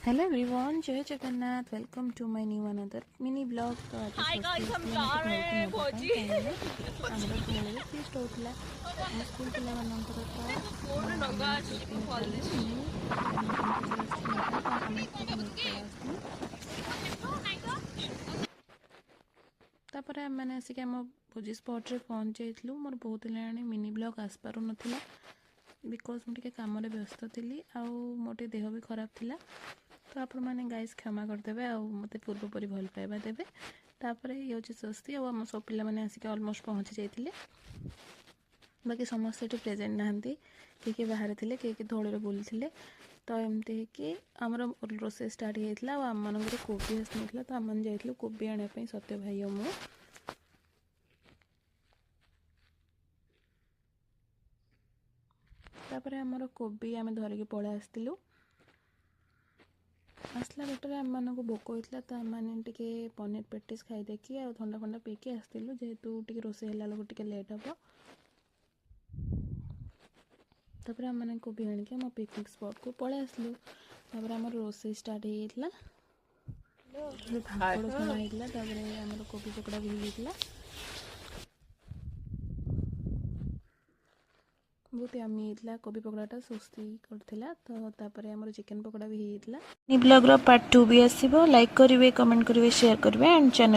Hello everyone, जय Jagannath. Welcome to my new another mini blog. तो आज हाय गाइस, हम जा रहे हैं भोजी। आमर घर फीस्ट होता आम स्कूल पिला मानकर तापर आम मैंने आसिक आम भोजी स्पॉट पहुँच जाइलु। मोर बहुत दिलानी मिनी ब्लॉग आसपार नाला बिकज मुझे कम व्यस्त थी आउ मोटे देह भी खराब थिला। तो आपण मैंने गाइस क्षमा करदे आ मत पूर्वपरी भल पाइबा देवे। तापर ये हूँ स्वस्ति आम सब पिला मैंने आसिक अलमोस्ट पहुँची जाते। बाकी समस्त ये प्रेजेंट नहांती किए बाहर थे किए धूल बुलते। तो एमती कि आमर रोसे स्टार्ट होता आम मान कोबी आसना। तो आम जाइलु कोबी आने सत्य भाई और मु। तापर आमर कोबी आम धरिकी पलि आसलु। आसला बेटर आम मानक भोक होता। तो आम मैंने पनीर पेटिस खाईदेकी आ थंडा फंडा पीकी आसलु जेहेतु टे रोसे टे लेट हम। तापर आम मैंने कोबी आणिक आम पिकनिक स्पॉट को पलि आसलु। तापर आम रोसे स्टार्ट होता भापड़ छणा होता। आम कोबी पकड़ा भी होता बहुत यमी होता। कोबी पकड़ाटा सुस्ती करथिला। तो तापर आमर चिकन पकड़ा भी होता। ब्लॉग रो पार्ट 2 भी आसीबो। लाइक करिवे, कमेंट करिवे, शेयर करिवे एंड चैनल